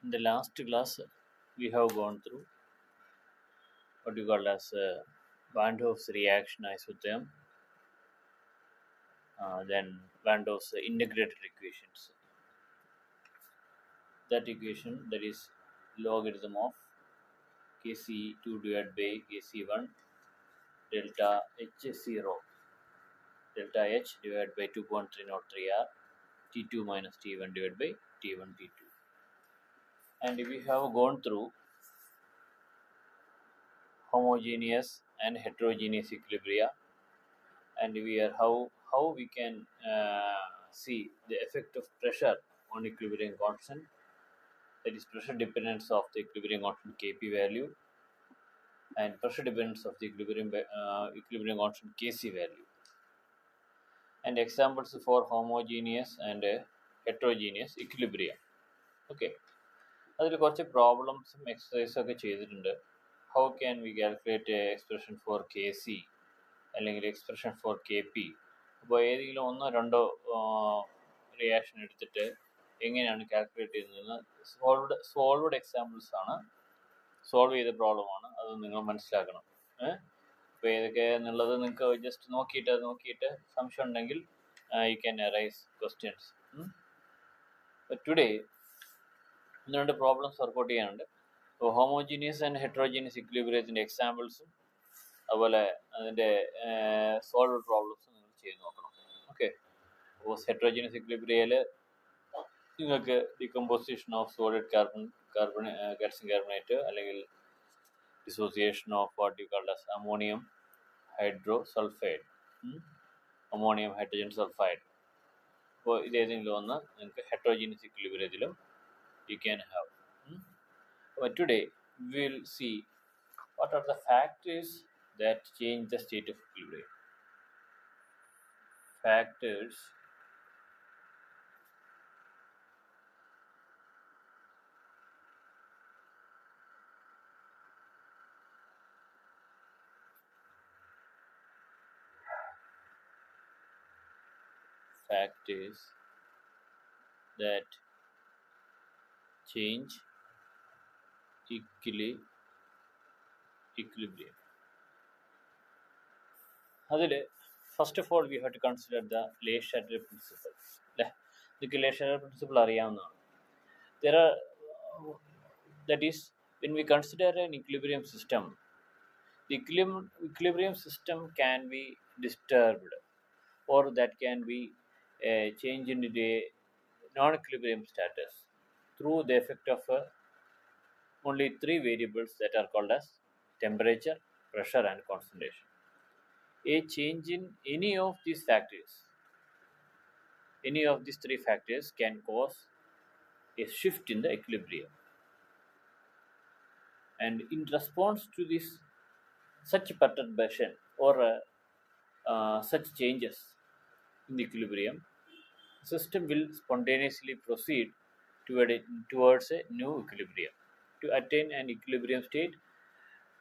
In the last class, we have gone through what you call as Van Hoff's reaction isotherm, then Van Hoff's integrated equations. That equation, that is logarithm of Kc2 divided by Kc1 delta H0 delta H divided by 2.303R T2 minus T1 divided by T1 T2. And we have gone through homogeneous and heterogeneous equilibria, and we are how we can see the effect of pressure on equilibrium constant, that is pressure dependence of the equilibrium constant Kp value and pressure dependence of the equilibrium constant Kc value, and examples for homogeneous and heterogeneous equilibrium. Okay, അതിൽ കുറച്ച് പ്രോബ്ലംസും എക്സസൈസും ഒക്കെ ചെയ്തിട്ടുണ്ട്. How can we calculate expression for K C അല്ലെങ്കിൽ expression for K P. അപ്പോൾ ഏതെങ്കിലും ഒന്നോ രണ്ടോ റിയാക്ഷൻ എടുത്തിട്ട് എങ്ങനെയാണ് കാൽക്കുലേറ്റ് ചെയ്യുന്നതെന്ന് സോൾവ്ഡ് എക്സാമ്പിൾസ് ആണ്, സോൾവ് ചെയ്ത പ്രോബ്ലമാണ്, അത് നിങ്ങൾ മനസ്സിലാക്കണം. അപ്പോൾ ഏതൊക്കെ എന്നുള്ളത് നിങ്ങൾക്ക് ജസ്റ്റ് നോക്കിയിട്ട് സംശയം ഉണ്ടെങ്കിൽ you can rice questions. Today ഒന്ന് രണ്ട് പ്രോബ്ലംസ് വർക്കൗട്ട് ചെയ്യാനുണ്ട്. അപ്പോൾ ഹോമോജീനിയസ് ആൻഡ് ഹെട്രോജീനിയസ് ഇക്വിലിബ്രിയത്തിൻ്റെ എക്സാമ്പിൾസും അതുപോലെ അതിൻ്റെ സോൾവ് പ്രോബ്ലംസും നിങ്ങൾ ചെയ്ത് നോക്കണം. ഓക്കെ, അപ്പോൾ ഹെട്രോജീനിയസ് ഇക്വിലിബ്രിയയിൽ നിങ്ങൾക്ക് decomposition of solid calcium carbonate അല്ലെങ്കിൽ dissociation of what you called as ammonium hydrosulphide, ammonium hydrogen sulphide. അപ്പോൾ ഇതേതെങ്കിലും ഒന്ന് നിങ്ങൾക്ക് ഹെട്രോജീനിയസ് ഇക്വിലിബ്രിയത്തിലും you can have. But today we will see what are the factors that change the state of equilibrium. Factors that change equilibrium. അതിൽ first of all we have to consider the Le Chatelier principle. അല്ലേ, ഇതൊക്കെ Le Chatelier principle അറിയാവുന്നതാണ്. That is, when we consider an equilibrium system, the equilibrium system can be disturbed or that can be changed into a non-equilibrium status through the effect of only three variables that are called as temperature, pressure and concentration. A change in any of these three factors can cause a shift in the equilibrium, and in response to this such perturbation or such changes in the equilibrium, the system will spontaneously proceed towards a new equilibrium to attain an equilibrium state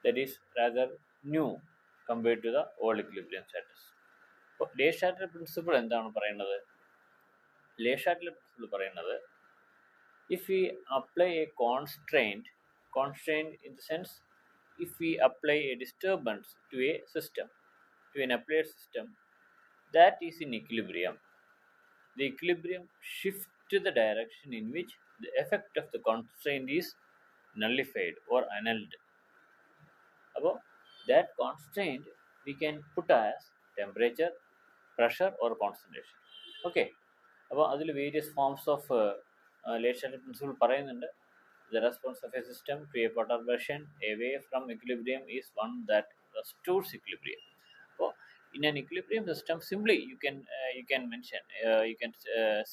that is rather new compared to the old equilibrium status. അപ്പോൾ ലെ-ഷാറ്റർ principle എന്താണ് പറയുന്നത്? ലെ-ഷാറ്റർ principle പറയുന്നത്, if we apply a constraint in the sense, if we apply a disturbance to a system, to an applied system that is in equilibrium, the equilibrium shifts to the direction in which the effect of the constraint is nullified or annulled. About that constraint we can put as temperature, pressure or concentration. Okay, about other various forms of ലെ-ഷാറ്റർ principle പറയുന്നുണ്ട്. The response of a system to a perturbation away from equilibrium is one that restores equilibrium. So, in an equilibrium system, simply you can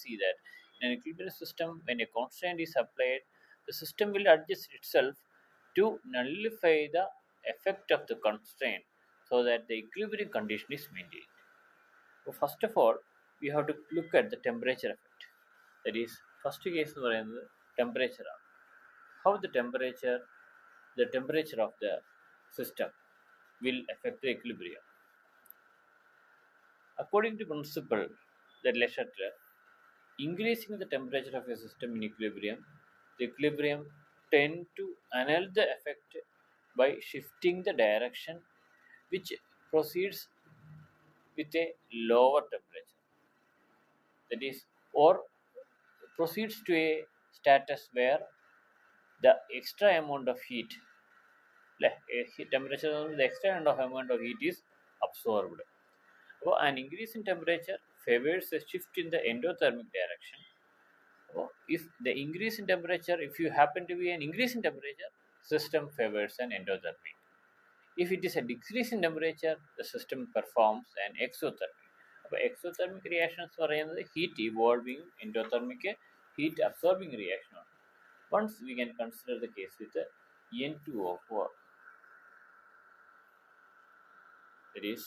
see that in an equilibrium system, when a constraint is applied, the system will adjust itself to nullify the effect of the constraint so that the equilibrium condition is maintained. So, first of all, we have to look at the temperature effect. That is, first case is temperature. How the temperature of the system will affect the equilibrium. According to principle that Le-Chatelier, increasing the temperature of a system in equilibrium, the equilibrium tend to annul the effect by shifting the direction, which proceeds with a lower temperature, that is, or proceeds to a status where the extra amount of heat, temperature, the extra amount of heat is absorbed. So an increase in temperature favors a shift in the endothermic direction. So if the increase in temperature, if you happen to be an increase in temperature, system favors an endothermic. If it is a decrease in temperature, the system performs an exothermic. അപ്പോൾ exothermic reactions പറയുന്നത് heat evolving endothermic heat absorbing റിയാക്ഷനാണ്. Once we can consider the case with the N2O4, that is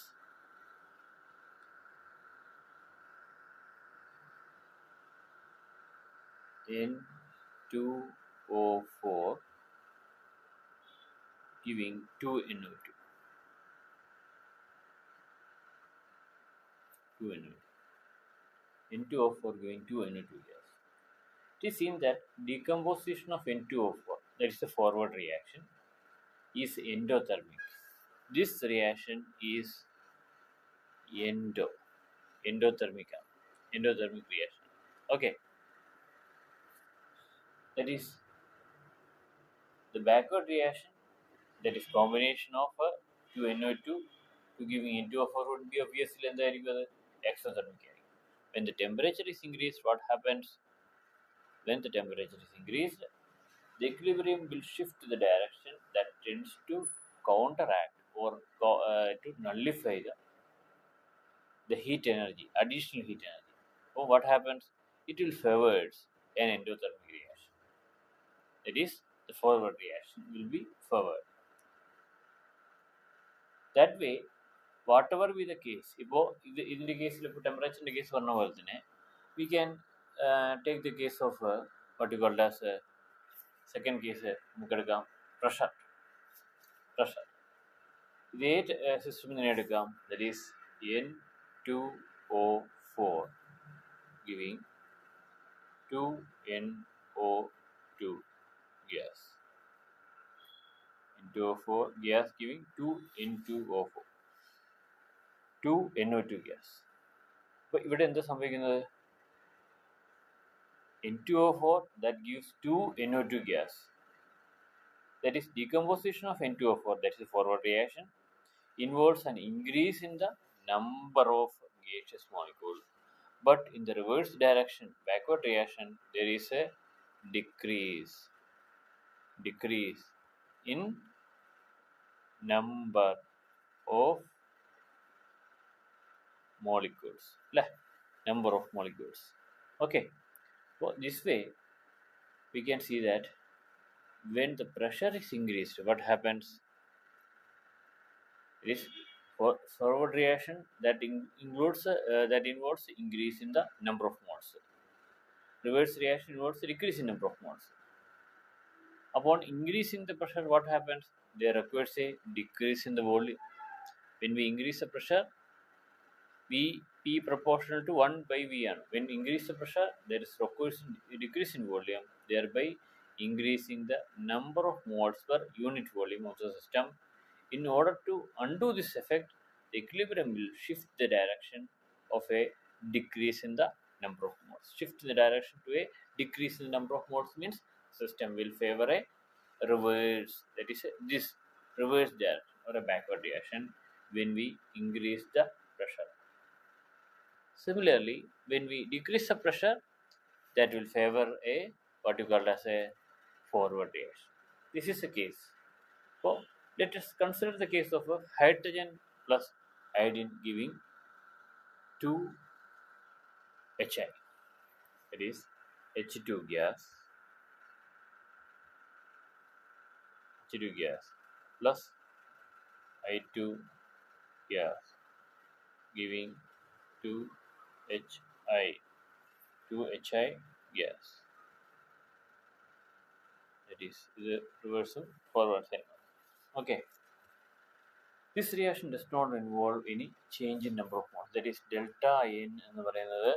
N2O4 giving 2NO2. 2NO2. N2O4 giving 2NO2 gas. It is seen that decomposition of N2O4, that is the forward reaction, is endothermic. This reaction is endothermic reaction. Okay, that is the backward reaction, that is combination of 2NO2 to giving N2O4 would be obviously exothermic. When the temperature is increased, what happens? When the temperature is increased, the equilibrium will shift to the direction that tends to counteract or to nullify the heat energy, additional heat energy. So what happens? It will favors an endothermic reaction. That is, the forward reaction will be favored. That way, whatever be the case, in the case of temperature, in the case of we can take the case of what you call as second case, pressure. ഇതേ system തന്നെ എടുക്കാം, that is N2O4 giving 2NO2 gas. N2O4 gas giving 2N2O4, 2NO2 gas. അപ്പോൾ ഇവിടെ എന്താ സംഭവിക്കുന്നത്? N2O4 that gives 2NO2 gas. That is decomposition of N2O4, that is the forward reaction, involves an increase in the number of gaseous molecules. But in the reverse direction, backward reaction, there is a decrease in number of molecules. Okay, so this way we can see that when the pressure is increased, what happens? It is forward reaction that involves increase in the number of moles. Reverse reaction involves a decrease in number of moles. Upon increasing the pressure, what happens? There occurs a decrease in the volume. When we increase the pressure, P proportional to 1 by Vn. When increase the pressure, there is a decrease in volume, thereby increasing the number of moles per unit volume of the system. In order to undo this effect, the equilibrium will shift the direction of a decrease in the number of moles. Shift the direction to a decrease in the number of moles means system will favor a reverse, that is this reverse direction or a backward reaction when we increase the pressure. Similarly, when we decrease the pressure, that will favor a what you call as a forward reaction. This is the case. So let us consider the case of a hydrogen plus iodine giving 2HI, that is H2 gas plus I2 gas giving 2HI gas. That is the reversal forward sign. Okay. This reaction does not involve any change in number of moles. That is delta N എന്ന് പറയുന്നത്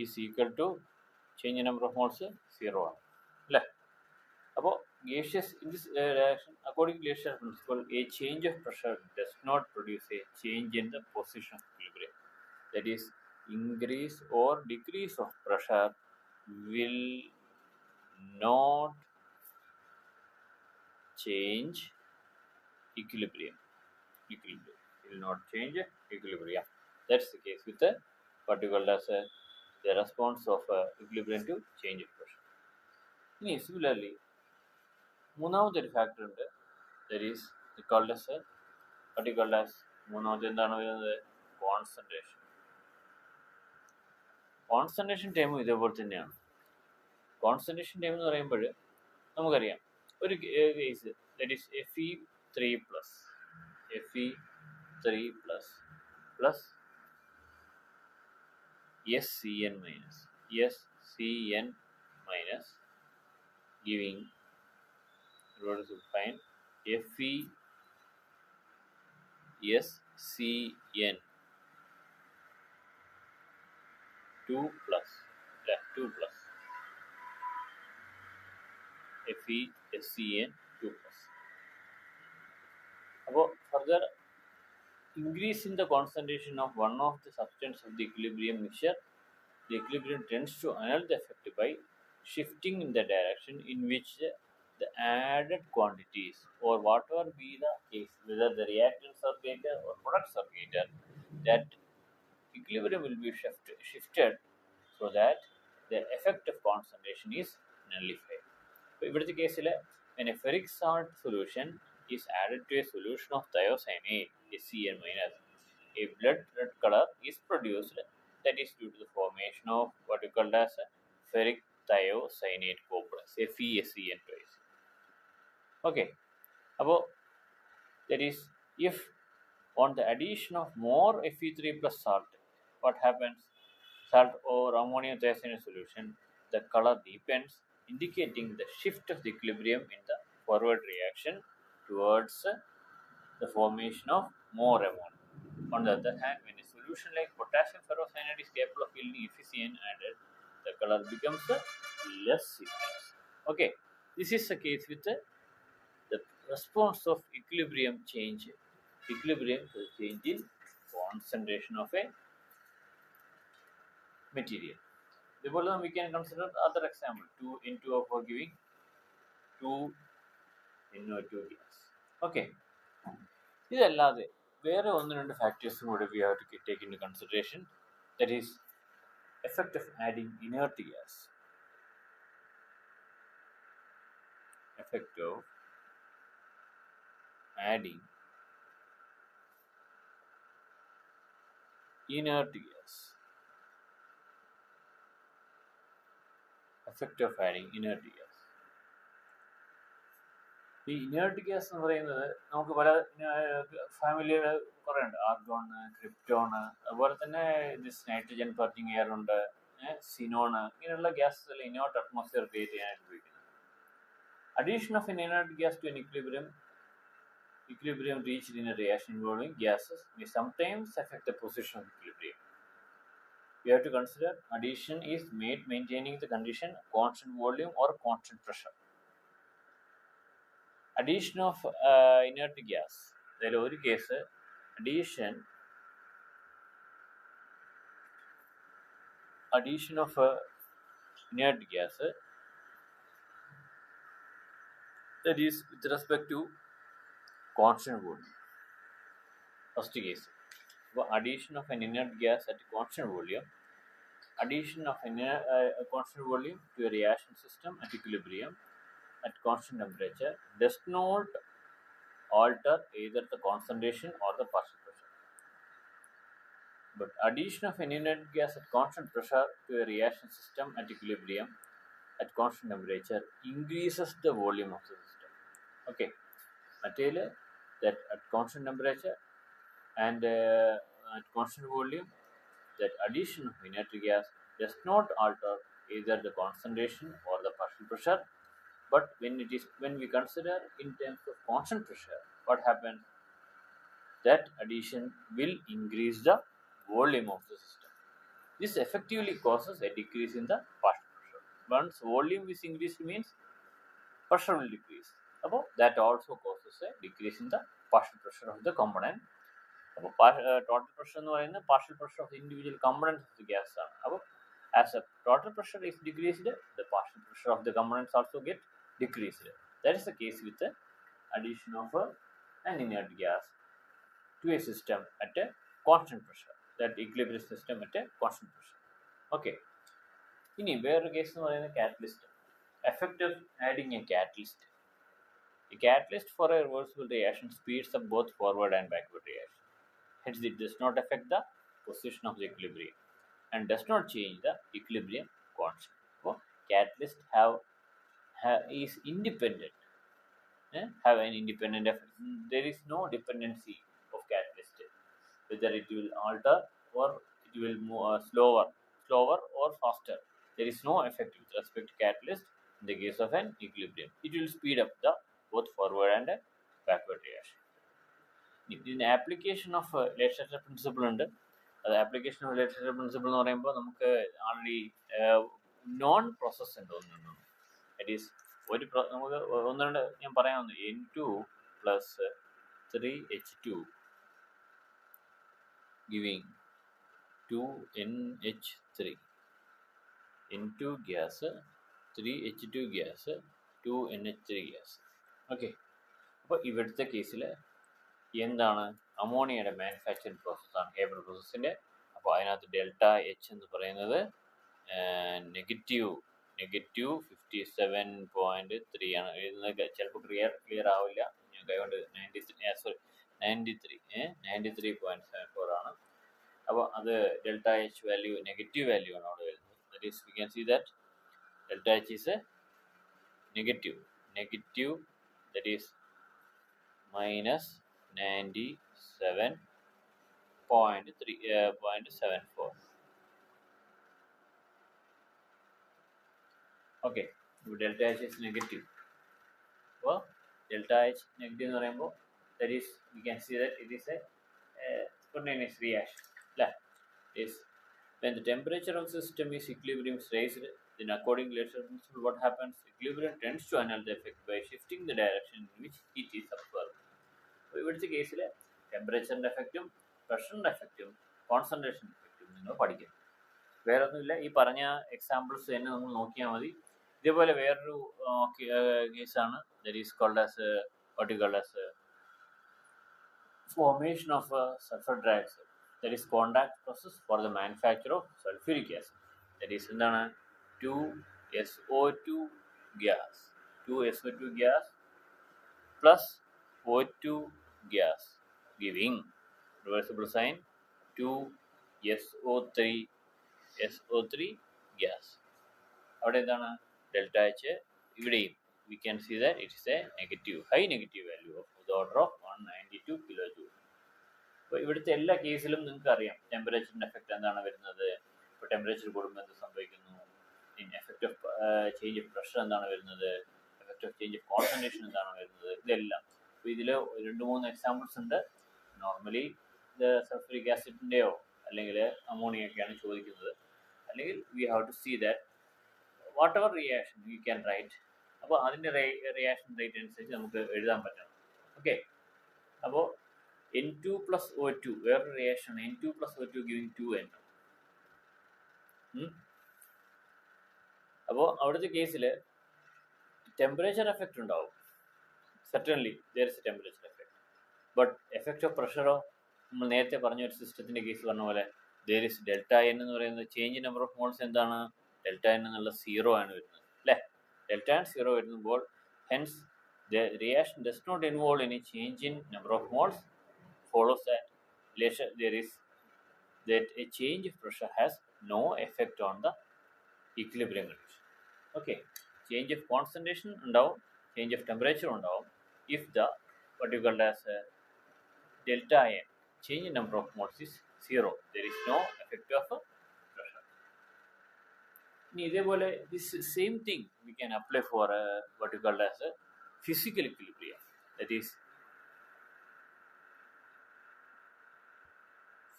is equal to change in number of moles 0 ആണ് അല്ലേ? അപ്പോൾ gaseous in this reaction, according to Glacier principle, a change of pressure does not produce a change in the position of equilibrium. That is, increase or decrease of pressure will not change equilibrium. It will not change equilibrium. That's the case with the particle as the response of equilibrium to change of pressure. Similarly, മൂന്നാമതൊരു factor ഉണ്ട്, that is called as particle as മൂന്നാമത് എന്താണ് വരുന്നത്, concentration. Concentration ടൈമും ഇതേപോലെ തന്നെയാണ്. Concentration time എന്ന് പറയുമ്പോൾ നമുക്കറിയാം ഒരു case, that is Fe3 plus plus SCN minus giving, what is it, find FeSCN 2 plus FeSCN 2 plus. അപ്പോൾ further increase in the concentration of one of the substance of the equilibrium mixture, the equilibrium tends to annul the effect by shifting in the direction in which the added quantities, or whatever be the case, whether the reactants are greater or products are greater, that equilibrium will be shifted so that the effect of concentration is nullified. ഇവിടുത്തെ കേസിൽ when a ferric salt solution is added to a solution of thiocyanate SCN minus, a blood red color is produced, that is due to the formation of what we call as ferric thiocyanate complex, FeSCN twice. Okay, അപ്പോൾ that is, if on the addition of more Fe3 plus salt, what happens, salt or ammonium thiocyanate solution, the color deepens, indicating the shift of the equilibrium in the forward reaction towards the formation of more ammonia. On the other hand, when a solution like potassium ferrocyanide is capable of yielding FeCN added, the color becomes less intense. Okay, this is the case with the response of equilibrium to the change in concentration of a material. Therefore, we can consider other example, 2N2O4 giving 2NO2 gas. Okay, ഇതല്ലാതെ വേറെ ഒന്ന് രണ്ട് ഫാക്ടേഴ്സും കൂടെ we have to take into consideration, that is effect of adding inert gas. Effect of adding inert gas. Effect of adding inert gas. ഈ inert gas എന്ന് പറയുന്നത് നമുക്ക് പല ഫാമിലികൾ കുറേ ഉണ്ട്, ആർഗോൺ, ക്രിപ്റ്റോൺ, അതുപോലെ തന്നെ ദിസ് നൈട്രജൻ പർട്ടിങ് എയർ ഉണ്ട്, സിനോണ്, ഇങ്ങനെയുള്ള ഗ്യാസസ് എല്ലാം ഇനേർട്ട് അറ്റ്മോസ്ഫിയർ ക്രിയേറ്റ് ചെയ്യാനായിട്ട് ഉപയോഗിക്കുന്നത്. Addition of an inert gas to an equilibrium reached in a reaction involving gases may sometimes affect the position of equilibrium. We have to consider addition is made maintaining the condition constant volume or constant pressure. Addition of inert gas, there is one case, addition of inert gas, that is with respect to constant volume. First case, addition of an inert gas at constant volume, addition of a constant volume to a reaction system at equilibrium at constant temperature does not alter either the concentration or the partial pressure. But addition of an inert gas at constant pressure to a reaction system at equilibrium at constant temperature increases the volume of the system. Okay, material that at constant temperature and at constant volume, that addition of inert gas does not alter either the concentration or the partial pressure. But when we consider in terms of constant pressure, what happens? That addition will increase the volume of the system. This effectively causes a decrease in the partial pressure. once volume is increased means pressure will decrease. That also causes a decrease in the partial pressure of the component. Total pressure എന്ന് പറയുന്നത് partial pressure of the individual components of the gas ആണ്. As the total pressure is decreased, the partial pressure of the components also get decreased. That is the case with the addition of an inert gas to a system at a constant pressure. That equilibrium system at a constant pressure. Okay. ഇനി വേറൊരു case എന്ന് പറയുന്നത് catalyst. Effect of adding a catalyst. A catalyst for a reversible reaction speeds up both forward and backward reaction. Hence, it does not affect the position of the equilibrium and does not change the equilibrium constant. So, catalyst is independent. Have an independent effect. There is no dependency of catalyst, whether it will alter or it will move slower or faster. There is no effect with respect to catalyst in the case of an equilibrium. It will speed up the both forward and backward reaction. In application of Leicester principle ഉണ്ട്. അത് application of letter principle എന്ന് പറയുമ്പോൾ നമുക്ക് already non process ഉണ്ട് ഒന്നുണ്ട്. That is നമുക്ക് ഒന്ന് രണ്ട് ഞാൻ പറയാവുന്നു. N2 + 3H2 giving 2NH3. N2 gas, 3H2 gas, 2NH3 gas. Okay. അപ്പോൾ ഇവിടുത്തെ കേസിൽ എന്താണ് അമോണിയയുടെ മാനുഫാക്ചറിങ് പ്രോസസ്സാണ് ഹേബർ പ്രോസസ്സിൻ്റെ. അപ്പോൾ അതിനകത്ത് ഡെൽറ്റ എച്ച് എന്ന് പറയുന്നത് -57.3 ആണ്. എഴുതുന്നത് ചിലപ്പോൾ ക്ലിയർ ആവില്ല. ഞാൻ കൈകൊണ്ട് 93.74 ആണ്. അപ്പോൾ അത് delta H value negative value ആണ് അവിടെ വരുന്നത്. That is we can see that delta H is negative that is -97.74. Okay. Delta H is negative. അപ്പോൾ ഡെൽറ്റ എച്ച് നെഗറ്റീവ് എന്ന് പറയുമ്പോൾ that is we can see that it is a spontaneous reaction. Is when the temperature of the system is equilibrium is raised, then according to Leicester principle, what happens? Equilibrium tends to annul the effect by shifting the direction in which heat is absorbed. അപ്പോൾ ഇവിടുത്തെ കേസിൽ ടെമ്പറേച്ചറിൻ്റെ എഫക്റ്റും പ്രഷറിൻ്റെ എഫക്റ്റും concentration എഫക്റ്റും നിങ്ങൾ പഠിക്കും. വേറെ ഒന്നുമില്ല. ഈ പറഞ്ഞ എക്സാമ്പിൾസ് തന്നെ നമ്മൾ നോക്കിയാൽ മതി. ഇതേപോലെ വേറൊരു കേസാണ് that is called as what you called as formation of sulfur dioxide. That is contact process for the manufacture of sulfuric acid. That is 2SO2 gas, 2SO2 gas plus O2 gas giving reversible sign 2SO3 gas. അവിടെ എന്താണ് delta H ഇവിടെയും we can see that it is a high negative value of the order of 192 kJ. അപ്പോൾ ഇവിടുത്തെ എല്ലാ കേസിലും നിങ്ങൾക്ക് അറിയാം ടെമ്പറേച്ചറിൻ്റെ effect എന്താണ് വരുന്നത്. ഇപ്പോൾ ടെമ്പറേച്ചർ കൂടുമ്പോൾ എന്ത് സംഭവിക്കുന്നു, effect of change of pressure എന്താണ് വരുന്നത്, effect of change of concentration എന്താണ് വരുന്നത്, ഇതെല്ലാം. അപ്പോൾ ഇതിൽ 2-3 എക്സാമ്പിൾസ് ഉണ്ട്. നോർമലി ഇത് സൾഫ്യൂരിക് ആസിഡിൻ്റെയോ അല്ലെങ്കിൽ അമോണിയൊക്കെയാണ് ചോദിക്കുന്നത്. അല്ലെങ്കിൽ we have to see that whatever reaction you can write. അപ്പോൾ അതിൻ്റെ റിയാക്ഷൻ റേറ്റ് അനുസരിച്ച് നമുക്ക് എഴുതാൻ പറ്റണം. ഓക്കെ. അപ്പോൾ N2 + O2 വേറൊരു reaction N2 + O2 giving 2N. അപ്പോൾ അവിടുത്തെ കേസിൽ ടെമ്പറേച്ചർ എഫക്റ്റ് ഉണ്ടാവും. Certainly there is a temperature effect. But effect of പ്രഷറോ നമ്മൾ നേരത്തെ പറഞ്ഞ ഒരു സിസ്റ്റത്തിൻ്റെ കേസ് പറഞ്ഞ പോലെ ദർ ഇസ് ഡെൽറ്റ എൻ എന്ന് പറയുന്നത് ചേഞ്ച് നമ്പർ ഓഫ് മോൾസ് എന്താണ്, ഡെൽറ്റ എൻ എന്നുള്ള 0 ആണ് വരുന്നത് അല്ലേ. ഡെൽറ്റ എൻ 0 വരുമ്പോൾ hence the reaction does not involve any change in number of moles. Follows that there is that a change of pressure has no effect on the equilibrium condition. Okay. Change of concentration ഉണ്ടാവും, change of temperature ഉണ്ടാവും. If the what you call as delta n change in number of moles is 0, there is no effect of pressure. ഇനി ഇതേപോലെ this same thing we can apply for what you call as physical equilibrium. That is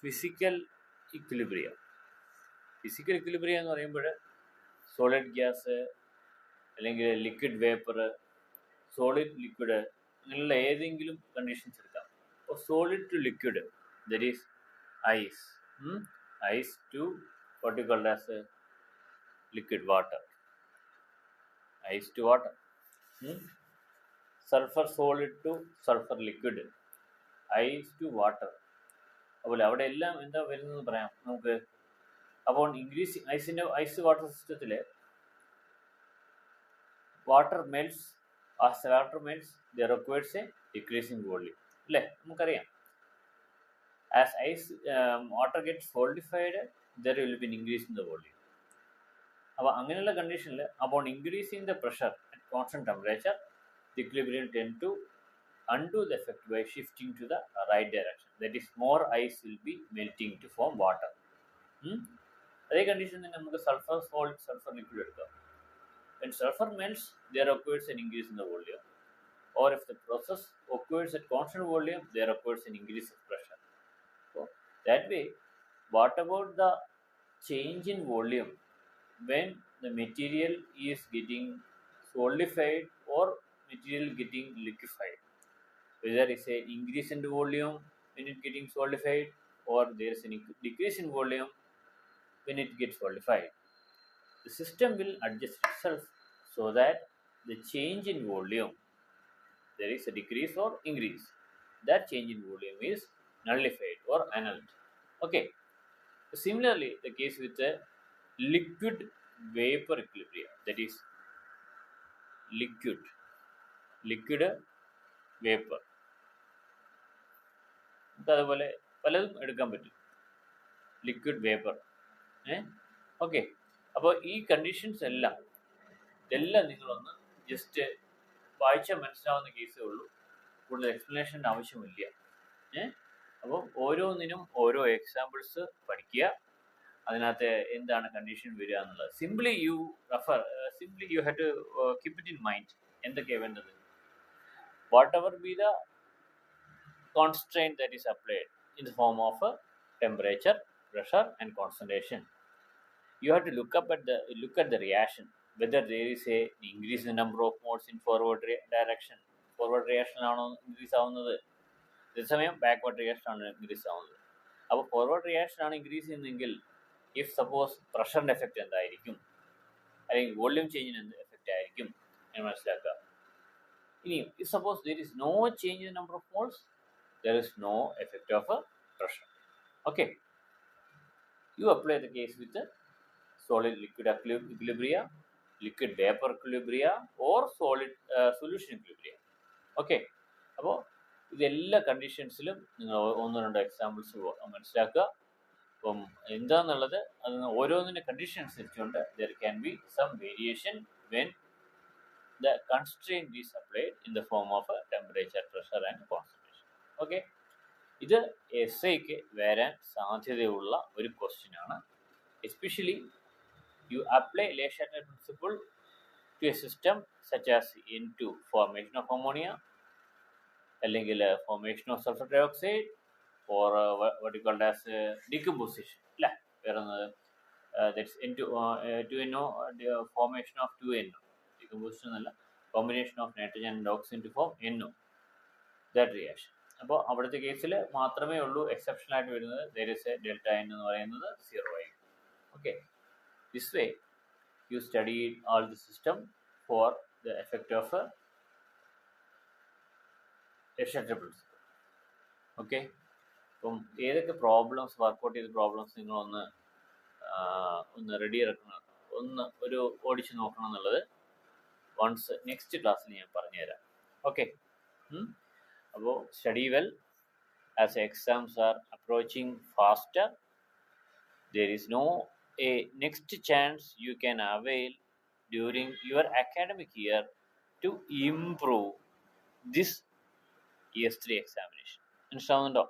physical equilibrium. Physical equilibrium എന്ന് പറയുമ്പോൾ solid gas അല്ലെങ്കിൽ liquid vapour, solid liquid, അങ്ങനെയുള്ള ഏതെങ്കിലും conditions എടുക്കാം. അപ്പോൾ solid to liquid, that is ice, ice to what you call as liquid water, ice to water, sulfur solid to sulfur liquid, ice to water. അതുപോലെ അവിടെ എല്ലാം എന്താ വരുന്നത് പറയാം നമുക്ക്. അപ്പോൾ ഇൻക്രീസ് ഐസ് വാട്ടർ സിസ്റ്റത്തിൽ water melts, as water melts there requires a decrease in volume, അല്ലേ? നമുക്കറിയാം. As ice water gets solidified there will be an increase in the volume. അപ്പോൾ അങ്ങനെയുള്ള കണ്ടീഷനിൽ upon increasing the pressure at constant temperature, the equilibrium tend to undo the effect by shifting to the right direction. That is, more ice will be melting to form water. അതേ condition തന്നെ നമുക്ക് sulphur solid, sulphur liquid എടുക്കാം. When sulfur melts, there occurs an increase in the volume, or if the process occurs at constant volume, there occurs an increase of pressure. So that way, what about the change in volume when the material is getting solidified or material getting liquefied? Whether it's an increase in the volume when it getting solidified, or there is a decrease in volume when it gets solidified, the system will adjust itself so that the change in volume, there is a decrease or increase, that change in volume is nullified or annulled. Okay. Similarly, the case with the liquid vapor equilibrium, that is liquid vapor, അതുപോലെ പലതും എടുക്കാൻ പറ്റും. Liquid vapour, okay. അപ്പോൾ ഈ conditions എല്ലാം നിങ്ങളൊന്ന് just വായിച്ചാൽ മനസ്സിലാവുന്ന കേസേ ഉള്ളൂ. കൂടുതൽ എക്സ്പ്ലനേഷൻ്റെ ആവശ്യമില്ല. അപ്പോൾ ഓരോന്നിനും ഓരോ എക്സാമ്പിൾസ് പഠിക്കുക. അതിനകത്ത് എന്താണ് കണ്ടീഷൻ വരിക എന്നുള്ളത് simply you have to keep it in mind. എന്തൊക്കെയാണ് വേണ്ടത്? Whatever be the constraint that is applied in the form of a temperature, pressure and concentration, you have to look at the reaction, whether there is a increase in the number of moles in forward direction. Forward reaction ആണോ increase ആവുന്നത്, അതേസമയം backward reaction ആണ് increase ആവുന്നത്. അപ്പോൾ forward reaction ആണ് increase ചെയ്യുന്നതെങ്കിൽ if suppose പ്രഷറിൻ്റെ effect എന്തായിരിക്കും, അല്ലെങ്കിൽ വോള്യൂം ചേഞ്ചിന് എന്ത് എഫക്റ്റ് ആയിരിക്കും എന്ന് മനസ്സിലാക്കുക. ഇനി if suppose there is no change in number of moles, there is no effect of a pressure. Okay, you apply the case with the solid liquid equilibria, liquid vapor equilibria or solid solution equilibria. Okay, അപ്പോൾ ഇതെല്ലാ കണ്ടീഷൻസിലും നിങ്ങൾ ഒന്നോ രണ്ടോ examples മനസ്സിലാക്കുക. അപ്പം എന്താണെന്നുള്ളത് അതിന് ഓരോന്നിൻ്റെ condition അനുസരിച്ചുകൊണ്ട് there can be some variation when the constraint is applied in the form of a temperature, pressure and concentration. Okay, ഇത് എസ്ഐക്ക് വരാൻ സാധ്യതയുള്ള ഒരു ക്വസ്റ്റ്യൻ ആണ്. Especially you apply Le Chatelier principle to a system such as N2 formation of ammonia, അല്ലെങ്കിൽ formation of sulphur dioxide, or what you called as decomposition, അല്ലേ? വേറെ that's N2NO, formation of 2NO, decomposition എന്നല്ല, combination of nitrogen and oxygen to form NO, that reaction. അപ്പോൾ അവിടുത്തെ കേസിൽ മാത്രമേ ഉള്ളൂ exception ആയിട്ട് വരുന്നത് there is a delta N എന്ന് പറയുന്നത് 0 ആയിരിക്കും. Okay, this way you study all the system for the effect of a Le Chatelier principle. Okay, അപ്പം ഏതൊക്കെ പ്രോബ്ലംസ് വർക്കൗട്ട് ചെയ്ത പ്രോബ്ലംസ് നിങ്ങളൊന്ന് റെഡി ഇറക്കണം, ഒരു ഓടിച്ച് നോക്കണം എന്നുള്ളത് വൺസ് നെക്സ്റ്റ് ക്ലാസ്സിൽ ഞാൻ പറഞ്ഞുതരാം. ഓക്കെ, അപ്പോൾ study well. As exams are approaching faster, there is no a next chance you can avail during your academic year to improve this year 3 examination. മനസ്സിലാവുന്നുണ്ടോ?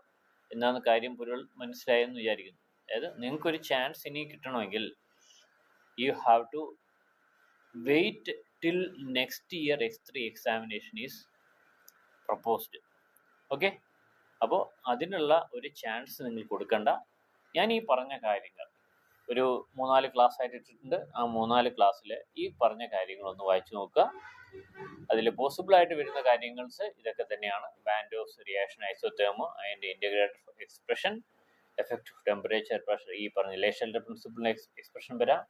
എന്നാണ് കാര്യം പൊരുൾ മനസ്സിലായെന്ന് വിചാരിക്കുന്നു. അതായത് നിങ്ങൾക്കൊരു ചാൻസ് ഇനി കിട്ടണമെങ്കിൽ you have to wait till next year X3 examination is proposed. Okay, അപ്പോൾ അതിനുള്ള ഒരു ചാൻസ് നിങ്ങൾ കൊടുക്കണ്ട. ഞാൻ ഈ പറഞ്ഞ കാര്യങ്ങൾ ഒരു 3-4 ക്ലാസ് ആയിട്ട് ഇട്ടിട്ടുണ്ട്. ആ 3-4 ക്ലാസ്സിൽ ഈ പറഞ്ഞ കാര്യങ്ങളൊന്ന് വായിച്ചു നോക്കുക. അതിൽ പോസിബിൾ ആയിട്ട് വരുന്ന കാര്യങ്ങൾസ് ഇതൊക്കെ തന്നെയാണ്. വാൻഡോസ് റിയാക്ഷൻ, ഐസോതേർമ്, അതിൻ്റെ integrated expression, effective temperature, pressure, ഈ പറഞ്ഞ ലേഷൻ്റെ പ്രിൻസിപ്പിളിന് എക്സ്പ്രഷൻ വരാം.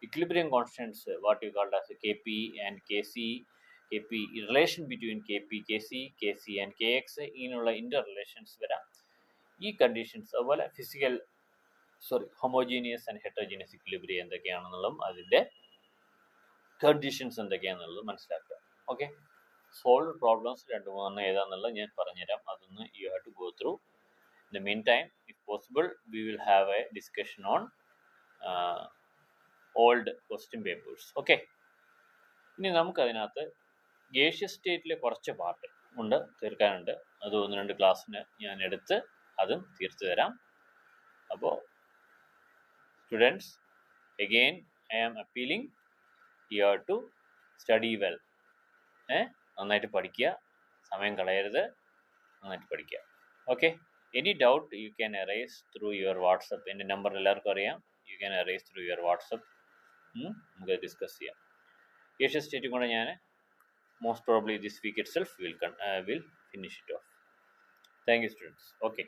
Equilibrium constants what you called as K P and K C, K P relation between K P K C and K X, ഇങ്ങനെയുള്ള ഇൻ്റർ റിലേഷൻസ് വരാം. ഈ conditions അതുപോലെ homogeneous and heterogeneous equilibrium എന്തൊക്കെയാണെന്നുള്ളതും അതിൻ്റെ കണ്ടീഷൻസ് എന്തൊക്കെയാണെന്നുള്ളത് മനസ്സിലാക്കുക. Okay, solve problems 2-3 ഏതാണെന്നുള്ളത് ഞാൻ പറഞ്ഞുതരാം. അതൊന്ന് you have to go through. In the meantime, if possible, we will have a discussion on old question papers. Okay, ഇനി നമുക്കതിനകത്ത് ഗേഷ്യസ് സ്റ്റേറ്റിലെ കുറച്ച് പാർട്ട് ഉണ്ട്, തീർക്കാനുണ്ട്. അത് 1-2 ക്ലാസ്സിന് ഞാൻ എടുത്ത് അതും തീർത്തു തരാം. അപ്പോൾ students, again I am appealing you have to study well. നന്നായിട്ട് പഠിക്കുക, സമയം കളയരുത്, നന്നായിട്ട് പഠിക്കുക. Okay, any doubt you can arise through your WhatsApp. എൻ്റെ നമ്പർ എല്ലാവർക്കും അറിയാം. You can arise through your WhatsApp. നമുക്ക് ഡിസ്കസ് ചെയ്യാം. ഗേഷ്യസ് സ്റ്റേറ്റും കൂടെ ഞാൻ most probably this week itself will finish it off. Thank you, students. Okay.